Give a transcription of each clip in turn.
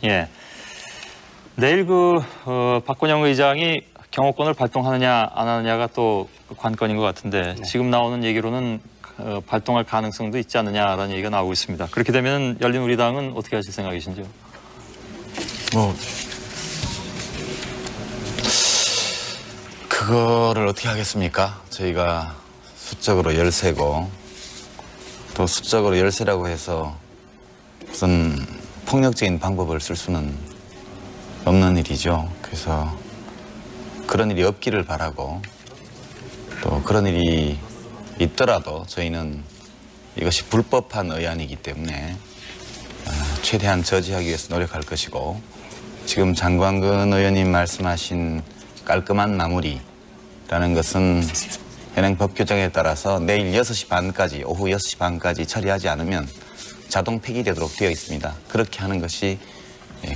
예. 내일 박근영 의장이 경호권을 발동하느냐 안 하느냐가 또 관건인 것 같은데 네. 지금 나오는 얘기로는 발동할 가능성도 있지 않느냐라는 얘기가 나오고 있습니다. 그렇게 되면 열린우리당은 어떻게 하실 생각이신지요? 그거를 어떻게 하겠습니까? 저희가 수적으로 열세고 또 수적으로 열세라고 해서 무슨 폭력적인 방법을 쓸 수는 없는 일이죠. 그래서 그런 일이 없기를 바라고 또 그런 일이 있더라도 저희는 이것이 불법한 의안이기 때문에 최대한 저지하기 위해서 노력할 것이고 지금 장광근 의원님 말씀하신 깔끔한 마무리라는 것은 현행 법 규정에 따라서 내일 6시 반까지, 오후 6시 반까지 처리하지 않으면 자동 폐기되도록 되어 있습니다. 그렇게 하는 것이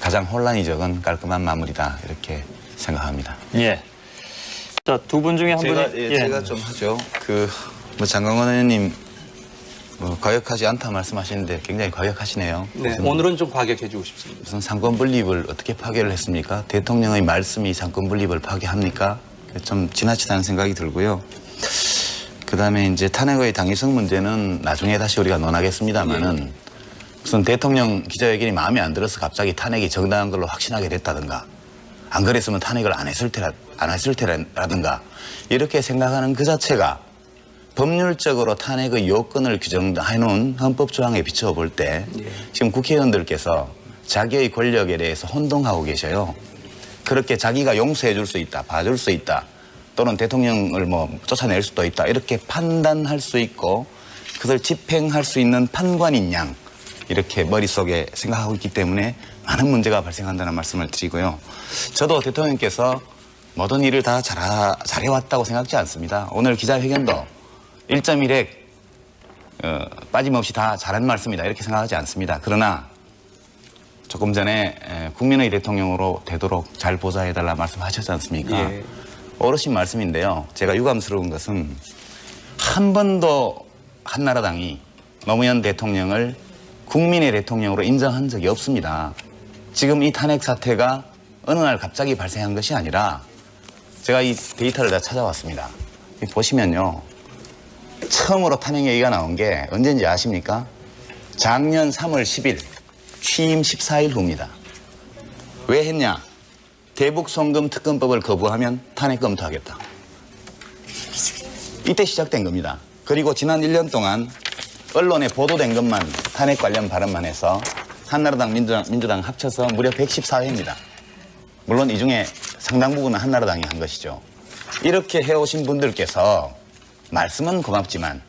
가장 혼란이 적은 깔끔한 마무리다 이렇게 생각합니다. 예. 자, 두 분 중에 한 분이 제가 좀 하죠. 장광근 의원님 과격하지 않다 말씀하시는데 굉장히 과격하시네요. 네, 오늘은 좀 과격해지고 싶습니다. 무슨 상권 분립을 어떻게 파괴를 했습니까? 대통령의 말씀이 상권 분립을 파괴합니까? 좀 지나치다는 생각이 들고요. 그다음에 이제 탄핵의 당위성 문제는 나중에 다시 우리가 논하겠습니다만은 무슨 대통령 기자회견이 마음에 안 들어서 갑자기 탄핵이 정당한 걸로 확신하게 됐다든가 안 그랬으면 탄핵을 안 했을 테라든가 이렇게 생각하는 그 자체가 법률적으로 탄핵의 요건을 규정해놓은 헌법조항에 비춰볼 때 지금 국회의원들께서 자기의 권력에 대해서 혼동하고 계셔요. 그렇게 자기가 용서해 줄 수 있다, 봐줄 수 있다, 또는 대통령을 쫓아낼 수도 있다 이렇게 판단할 수 있고 그것을 집행할 수 있는 판관인 양 이렇게 머릿속에 생각하고 있기 때문에 많은 문제가 발생한다는 말씀을 드리고요. 저도 대통령께서 모든 일을 다 잘해왔다고 생각지 않습니다. 오늘 기자회견도 1.1핵 빠짐없이 다 잘한 말씀이다 이렇게 생각하지 않습니다. 그러나 조금 전에 국민의 대통령으로 되도록 잘 보좌해달라 말씀하셨지 않습니까? 예. 어르신 말씀인데요. 제가 유감스러운 것은 한 번도 한나라당이 노무현 대통령을 국민의 대통령으로 인정한 적이 없습니다. 지금 이 탄핵 사태가 어느 날 갑자기 발생한 것이 아니라 제가 이 데이터를 다 찾아왔습니다. 보시면요. 처음으로 탄핵 얘기가 나온 게 언제인지 아십니까? 작년 3월 10일 취임 14일 후입니다. 왜 했냐? 대북송금 특검법을 거부하면 탄핵 검토하겠다. 이때 시작된 겁니다. 그리고 지난 1년 동안 언론에 보도된 것만 탄핵 관련 발언만 해서 한나라당, 민주당 합쳐서 무려 114회입니다. 물론 이 중에 상당 부분은 한나라당이 한 것이죠. 이렇게 해오신 분들께서 말씀은 고맙지만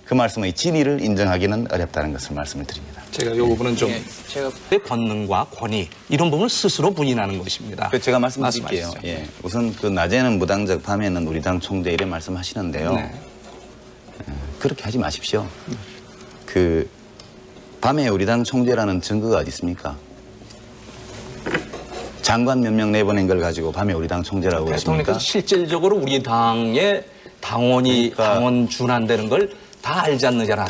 그 말씀의 진위를 인정하기는 어렵다는 것을 말씀을 드립니다. 제가 이 부분은 좀 제가 권능과 권위 이런 부분을 스스로 부인하는 것입니다. 제가 말씀드릴게요. 말씀하시죠. 예, 우선 낮에는 무당적, 밤에는 우리 당 총재 이래 말씀하시는데요. 네. 그렇게 하지 마십시오. 밤에 우리 당 총재라는 증거가 어디 있습니까? 장관 몇 명 내보낸 걸 가지고 밤에 우리 당 총재라고 대통령께서 그러십니까? 실질적으로 우리 당의 당원이 그러니까 당원 준한다는 걸 다 알지 않느냐라는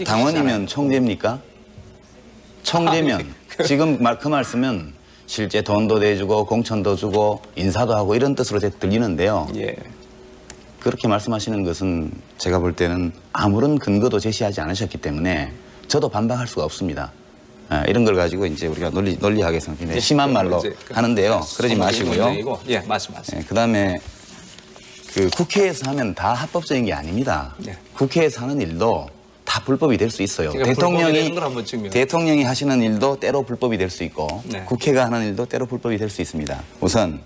당원이면 총재입니까? 총재면 지금 그 말씀은 실제 돈도 내주고 공천도 주고 인사도 하고 이런 뜻으로 들리는데요. 예. 그렇게 말씀하시는 것은 제가 볼 때는 아무런 근거도 제시하지 않으셨기 때문에 저도 반박할 수가 없습니다. 이런 걸 가지고 이제 우리가 논리하게 굉장히 심한 말로 하는데요. 그러지 마시고요. 예, 말씀하세요. 그다음에 국회에서 하면 다 합법적인 게 아닙니다. 네. 국회에서 하는 일도 다 불법이 될 수 있어요. 대통령이 하시는 일도 때로 불법이 될 수 있고 네. 국회가 하는 일도 때로 불법이 될 수 있습니다. 우선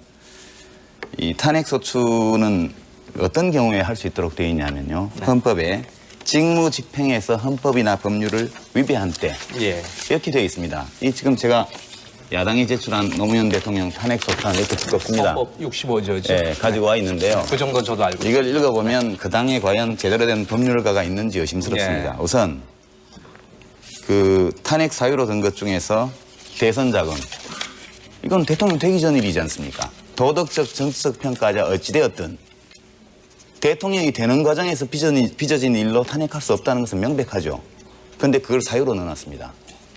이 탄핵소추는 어떤 경우에 할 수 있도록 되어 있냐면요. 네. 헌법에 직무 집행에서 헌법이나 법률을 위배한 때 이렇게 되어 있습니다. 이 지금 제가 야당이 제출한 노무현 대통령 탄핵소추안 이렇게 두껍습니다. 헌법 65조죠. 네, 가지고 와 있는데요. 그 정도 저도 알고 이걸 읽어보면 그 당에 과연 제대로 된 법률가가 있는지 의심스럽습니다. 우선 탄핵 사유로 든 것 중에서 대선 자금 이건 대통령 되기 전 일이지 않습니까? 도덕적 정치적 평가자 어찌되었든 대통령이 되는 과정에서 빚어진 일로 탄핵할 수 없다는 것은 명백하죠. 그런데 그걸 사유로 넣어놨습니다.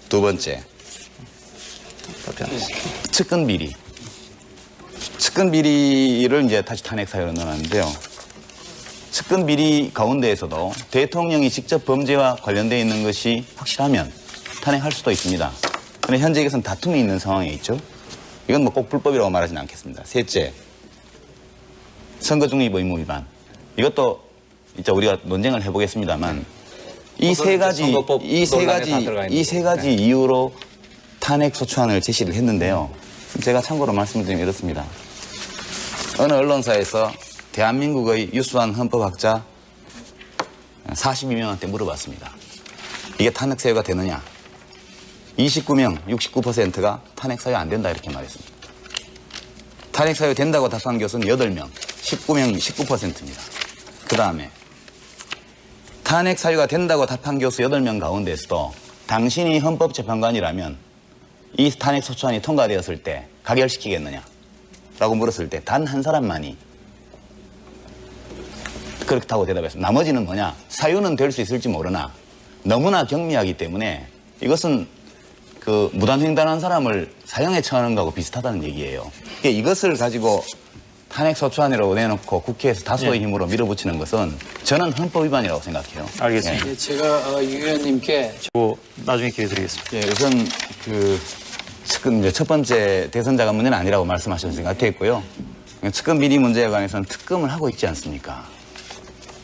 두 번째, 답변하시죠. 측근 비리. 측근 비리를 이제 다시 탄핵 사유로 넣어놨는데요. 측근 비리 가운데에서도 대통령이 직접 범죄와 관련되어 있는 것이 확실하면 탄핵할 수도 있습니다. 그런데 현재 이것은 다툼이 있는 상황에 있죠. 이건 뭐 꼭 불법이라고 말하지는 않겠습니다. 셋째, 선거 중립 의무 위반. 이것도 이제 우리가 논쟁을 해보겠습니다만 이 세 가지 이유로 탄핵 소추안을 제시를 했는데요. 제가 참고로 말씀드리면 이렇습니다. 어느 언론사에서 대한민국의 유수한 헌법학자 42명한테 물어봤습니다. 이게 탄핵 사유가 되느냐? 29명, 69%가 탄핵 사유 안 된다 이렇게 말했습니다. 탄핵 사유 된다고 답한 교수는 8명, 19명, 19%입니다. 그 다음에 탄핵 사유가 된다고 답한 교수 8명 가운데서도 당신이 헌법재판관이라면 이 탄핵 소추안이 통과되었을 때 가결시키겠느냐? 라고 물었을 때 단 한 사람만이 그렇다고 대답했습니다. 나머지는 뭐냐? 사유는 될 수 있을지 모르나 너무나 경미하기 때문에 이것은 그 무단횡단한 사람을 사형에 처하는 거하고 비슷하다는 얘기예요. 이것을 가지고 탄핵 소추안으로 내놓고 국회에서 다수의 힘으로 밀어붙이는 것은 저는 헌법 위반이라고 생각해요. 알겠습니다. 예. 제가 유 의원님께 나중에 기회 드리겠습니다. 예, 우선 측근 이제 첫 번째 대선 자금 문제는 아니라고 말씀하셨으니까 같았고요. 측근 비리 문제에 관해서는 특검을 하고 있지 않습니까?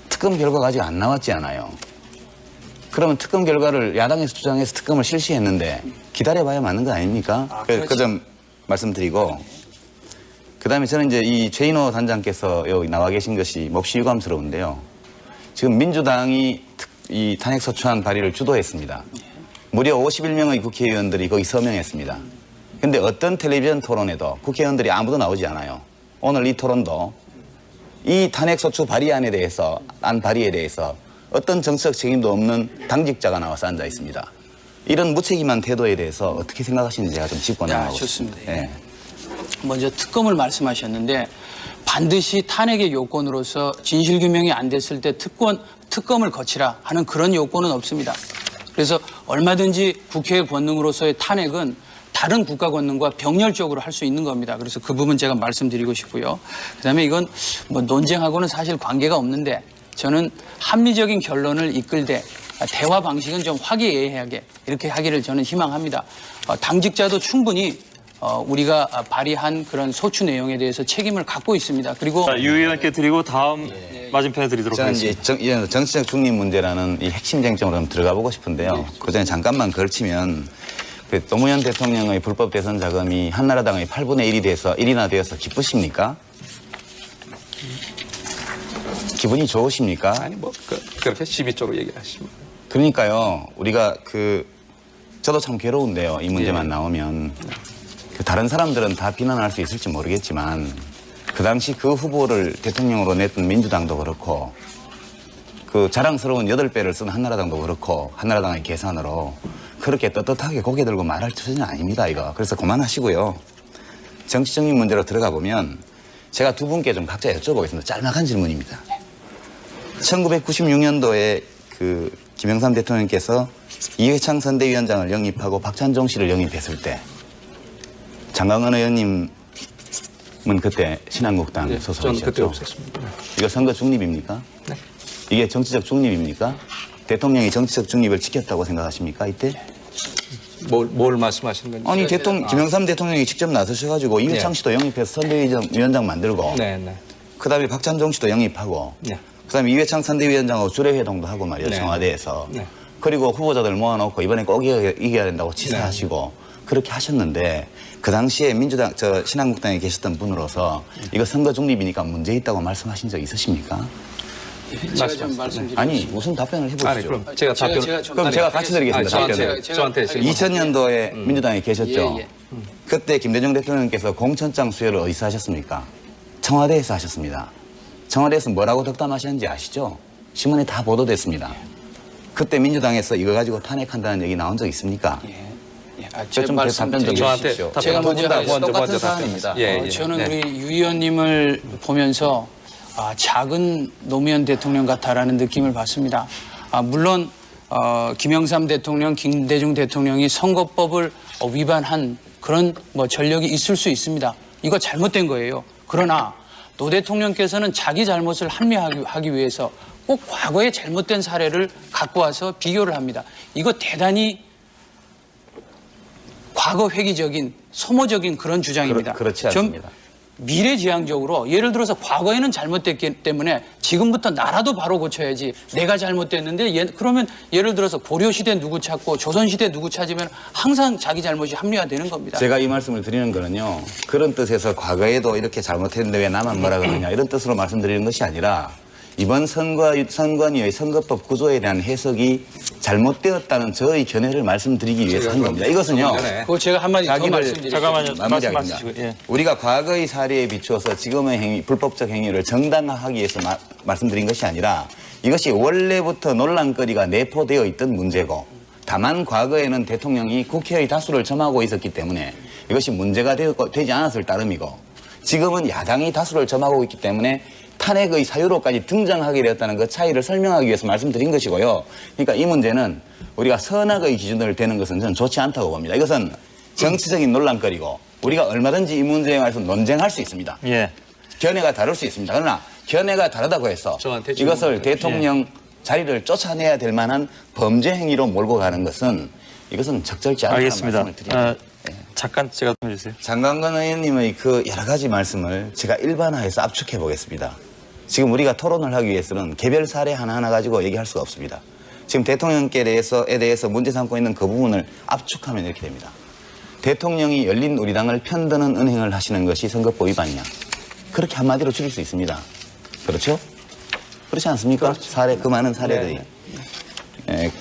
특검 결과가 아직 안 나왔지 않아요. 그러면 특검 결과를 야당에서 주장해서 특검을 실시했는데 기다려봐야 맞는 거 아닙니까? 그 점 말씀드리고, 그 다음에 저는 이제 이 최인호 단장께서 여기 나와 계신 것이 몹시 유감스러운데요. 지금 민주당이 이 탄핵소추안 발의를 주도했습니다. 무려 51명의 국회의원들이 거기 서명했습니다. 근데 어떤 텔레비전 토론에도 국회의원들이 아무도 나오지 않아요. 오늘 이 토론도 이 탄핵소추 발의안에 대해서, 안 발의에 대해서 어떤 정치적 책임도 없는 당직자가 나와서 앉아 있습니다. 이런 무책임한 태도에 대해서 어떻게 생각하시는지 제가 좀 짚고 나가고 좋습니다. 싶습니다. 예. 먼저 특검을 말씀하셨는데 반드시 탄핵의 요건으로서 진실규명이 안 됐을 때 특검을 거치라 하는 그런 요건은 없습니다. 그래서 얼마든지 국회의 권능으로서의 탄핵은 다른 국가 권능과 병렬적으로 할 수 있는 겁니다. 그래서 그 부분 제가 말씀드리고 싶고요. 그다음에 이건 뭐 논쟁하고는 사실 관계가 없는데 저는 합리적인 결론을 이끌되 대화 방식은 좀 화기애애하게 이렇게 하기를 저는 희망합니다. 당직자도 충분히 우리가 발의한 그런 소추 내용에 대해서 책임을 갖고 있습니다. 그리고 유 의원께 드리고 다음 맞은편에 드리도록 저는 하겠습니다. 이제 정치적 중립 문제라는 이 핵심 쟁점으로 좀 들어가 보고 싶은데요. 그 전에 잠깐만 걸치면 그 노무현 대통령의 불법 대선 자금이 한나라당의 8분의 1이나 되어서 기쁘십니까? 기분이 좋으십니까? 아니 뭐 그렇게 시비 쪽으로 얘기하시면. 그러니까요. 우리가 저도 참 괴로운데요. 이 문제만 나오면. 다른 사람들은 다 비난할 수 있을지 모르겠지만 그 당시 그 후보를 대통령으로 냈던 민주당도 그렇고 그 자랑스러운 8배를 쓴 한나라당도 그렇고 한나라당의 계산으로 그렇게 떳떳하게 고개 들고 말할 처지는 아닙니다. 이거. 그래서 그만하시고요. 정치적인 문제로 들어가 보면 제가 두 분께 좀 각자 여쭤보겠습니다. 짤막한 질문입니다. 1996년도에 그 김영삼 대통령께서 이회창 선대위원장을 영입하고 박찬종 씨를 영입했을 때 장강은 의원님은 그때 신한국당 소속이셨죠? 저는 그때 없었습니다. 이거 선거 중립입니까? 네. 이게 정치적 중립입니까? 대통령이 정치적 중립을 지켰다고 생각하십니까? 이때? 뭘 말씀하시는 건지. 아니 김영삼 대통령이 직접 나서셔가지고 이회창 씨도 영입해서 선대위원장 만들고 네. 그다음에 박찬종 씨도 영입하고 네. 그다음에 이회창 선대위원장하고 주례회동도 하고 말이에요. 네. 청와대에서. 네. 그리고 후보자들 모아놓고 이번에 꼭 이겨야 된다고 치사하시고 그렇게 하셨는데 그 당시에 신한국당에 계셨던 분으로서 이거 선거 중립이니까 문제 있다고 말씀하신 적 있으십니까? 제가 좀 말씀드리겠습니다. 아니 무슨 답변을 해보시죠. 아니 그럼 제가 답변. 그럼 제가 같이 드리겠습니다. 아니, 답변을. 저한테 지금 2000년도에 민주당에 계셨죠. 예. 그때 김대중 대통령께서 공천장 수여를 어디서 하셨습니까? 청와대에서 하셨습니다. 청와대에서 뭐라고 덕담하셨는지 아시죠? 신문에 다 보도됐습니다. 그때 민주당에서 이거 가지고 탄핵한다는 얘기 나온 적 있습니까? 제 좀 말씀 답변 좀 저한테 해주십시오. 제가 먼저 똑같은 사안입니다. 저는 네. 우리 유 의원님을 보면서 작은 노무현 대통령 같다라는 느낌을 받습니다. 물론 김영삼 대통령, 김대중 대통령이 선거법을 위반한 그런 뭐 전력이 있을 수 있습니다. 이거 잘못된 거예요. 그러나 노 대통령께서는 자기 잘못을 합리화하기 위해서 꼭 과거의 잘못된 사례를 갖고 와서 비교를 합니다. 이거 대단히 과거 회귀적인 소모적인 그런 주장입니다. 그렇지 않습니다. 좀 미래지향적으로 예를 들어서 과거에는 잘못됐기 때문에 지금부터 나라도 바로 고쳐야지 내가 잘못됐는데 그러면 예를 들어서 고려시대 누구 찾고 조선시대 누구 찾으면 항상 자기 잘못이 합리화되는 겁니다. 제가 이 말씀을 드리는 거는요. 그런 뜻에서 과거에도 이렇게 잘못했는데 왜 나만 뭐라 그러냐 이런 뜻으로 말씀드리는 것이 아니라 이번 선관위의 선거법 구조에 대한 해석이 잘못되었다는 저의 견해를 말씀드리기 위해서 한 겁니다. 이것은요. 그거 제가 한마디 더 말씀드릴게요. 잠깐만요. 마무리하겠습니다. 말씀하시고. 예. 우리가 과거의 사례에 비추어서 지금의 행위, 불법적 행위를 정당화하기 위해서 말씀드린 것이 아니라 이것이 원래부터 논란거리가 내포되어 있던 문제고 다만 과거에는 대통령이 국회의 다수를 점하고 있었기 때문에 이것이 문제가 되지 않았을 따름이고 지금은 야당이 다수를 점하고 있기 때문에 탄핵의 사유로까지 등장하게 되었다는 그 차이를 설명하기 위해서 말씀드린 것이고요. 그러니까 이 문제는 우리가 선악의 기준을 대는 것은 저는 좋지 않다고 봅니다. 이것은 정치적인 논란거리고 우리가 얼마든지 이 문제에 관해서 논쟁할 수 있습니다. 예. 견해가 다를 수 있습니다. 그러나 견해가 다르다고 해서 이것을 대통령 자리를 쫓아내야 될 만한 범죄 행위로 몰고 가는 것은 이것은 적절치 않다는 알겠습니다. 말씀을 드립니다. 잠깐 제가 좀 해주세요. 장관건 의원님의 그 여러 가지 말씀을 제가 일반화해서 압축해 보겠습니다. 지금 우리가 토론을 하기 위해서는 개별 사례 하나하나 가지고 얘기할 수가 없습니다. 지금 대통령께 대해서 문제 삼고 있는 그 부분을 압축하면 이렇게 됩니다. 대통령이 열린 우리당을 편드는 은행을 하시는 것이 선거법 위반이냐. 그렇게 한마디로 줄일 수 있습니다. 그렇죠? 그렇지 않습니까? 그렇죠. 사례, 그 많은 사례들이. 네.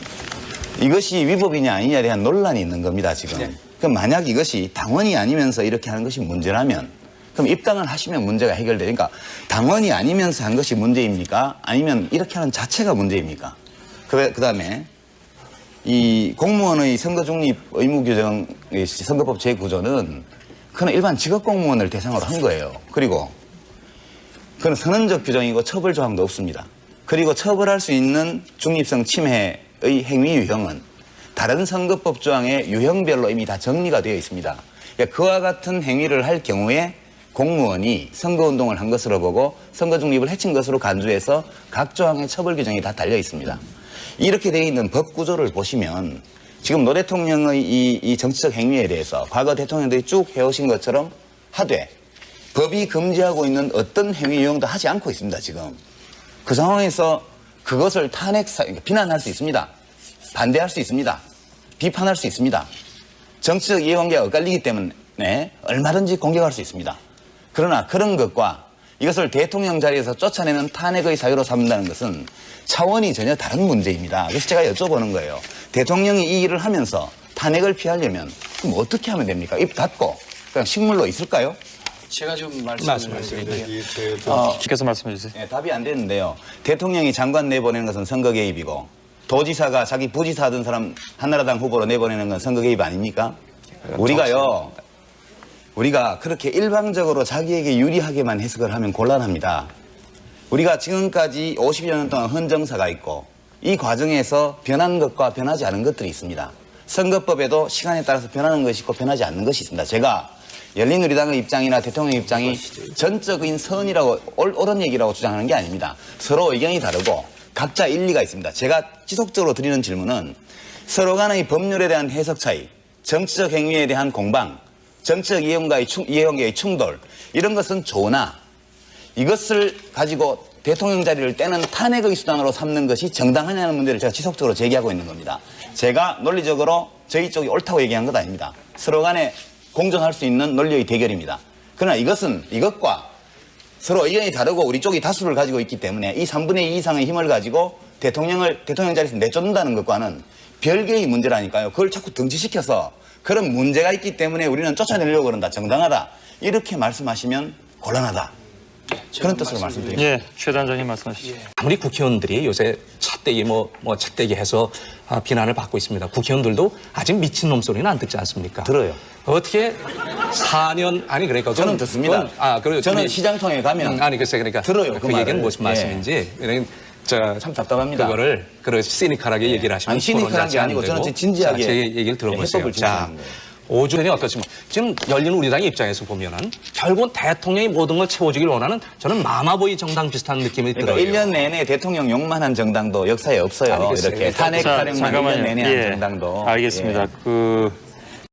이것이 위법이냐 아니냐에 대한 논란이 있는 겁니다, 지금. 네. 그럼 만약 이것이 당원이 아니면서 이렇게 하는 것이 문제라면 그럼 입당을 하시면 문제가 해결되니까 당원이 아니면서 한 것이 문제입니까? 아니면 이렇게 하는 자체가 문제입니까? 그 다음에 이 공무원의 선거 중립 의무 규정, 선거법 제구조는 그는 일반 직업 공무원을 대상으로 한 거예요. 그리고 그건 선언적 규정이고 처벌 조항도 없습니다. 그리고 처벌할 수 있는 중립성 침해의 행위 유형은 다른 선거법 조항의 유형별로 이미 다 정리가 되어 있습니다. 그러니까 그와 같은 행위를 할 경우에 공무원이 선거운동을 한 것으로 보고 선거 중립을 해친 것으로 간주해서 각 조항의 처벌 규정이 다 달려 있습니다. 이렇게 되어 있는 법 구조를 보시면 지금 노 대통령의 이 정치적 행위에 대해서 과거 대통령들이 쭉 해오신 것처럼 하되 법이 금지하고 있는 어떤 행위 유형도 하지 않고 있습니다. 지금 그 상황에서 그것을 비난할 수 있습니다. 반대할 수 있습니다. 비판할 수 있습니다. 정치적 이해관계가 엇갈리기 때문에 얼마든지 공격할 수 있습니다. 그러나 그런 것과 이것을 대통령 자리에서 쫓아내는 탄핵의 사유로 삼는다는 것은 차원이 전혀 다른 문제입니다. 그래서 제가 여쭤보는 거예요. 대통령이 이 일을 하면서 탄핵을 피하려면 그럼 어떻게 하면 됩니까? 입 닫고 그냥 식물로 있을까요? 제가 좀 말씀을 드릴게요. 께서 말씀해 주세요. 네, 답이 안 되는데요. 대통령이 장관 내보내는 것은 선거 개입이고 도지사가 자기 부지사 하던 사람 한나라당 후보로 내보내는 건 선거 개입 아닙니까? 우리가 그렇게 일방적으로 자기에게 유리하게만 해석을 하면 곤란합니다. 우리가 지금까지 50여 년 동안 헌정사가 있고 이 과정에서 변한 것과 변하지 않은 것들이 있습니다. 선거법에도 시간에 따라서 변하는 것이 있고 변하지 않는 것이 있습니다. 제가 열린우리당의 입장이나 대통령의 입장이 전적인 선이라고 옳은 얘기라고 주장하는 게 아닙니다. 서로 의견이 다르고 각자 일리가 있습니다. 제가 지속적으로 드리는 질문은 서로 간의 법률에 대한 해석 차이, 정치적 행위에 대한 공방, 정치적 이해관계의 충돌 이런 것은 좋으나 이것을 가지고 대통령 자리를 떼는 탄핵의 수단으로 삼는 것이 정당하냐는 문제를 제가 지속적으로 제기하고 있는 겁니다. 제가 논리적으로 저희 쪽이 옳다고 얘기한 것 아닙니다. 서로 간에 공존할 수 있는 논리의 대결입니다. 그러나 이것과 서로 의견이 다르고 우리 쪽이 다수를 가지고 있기 때문에 이 3분의 2 이상의 힘을 가지고 대통령 자리에서 내쫓는다는 것과는 별개의 문제라니까요. 그걸 자꾸 등치시켜서 그런 문제가 있기 때문에 우리는 쫓아내려고 그런다. 정당하다. 이렇게 말씀하시면 곤란하다. 그런 뜻으로 말씀드립니다. 예, 최 단장님 말씀하시죠. 아무리 국회의원들이 요새 찻대기 찻대기 해서 비난을 받고 있습니다. 국회의원들도 아직 미친놈 소리는 안 듣지 않습니까? 들어요. 어떻게 4년 아니 그러니까 저는 듣습니다. 그리고 저는 시장통에 가면 아니 글쎄 그러니까 들어요. 그 얘기는 무슨 말씀인지 참 답답합니다. 그거를 시니컬하게 얘기를 하시면 아니, 시니컬한 게 아니고 저는 진지하게 제 얘기를 들어보세요. 해법을 제시하는 거예요. 5주 전에 어떻습니까? 지금 열린 우리당의 입장에서 보면은 결국은 대통령이 모든 걸 채워주길 원하는 저는 마마보이 정당 비슷한 느낌이 그러니까 들어요. 1년 내내 대통령 욕만 한 정당도 역사에 없어요. 알겠어요. 이렇게 탄핵 자, 타령만 1년 내내 한 정당도. 알겠습니다. 예. 그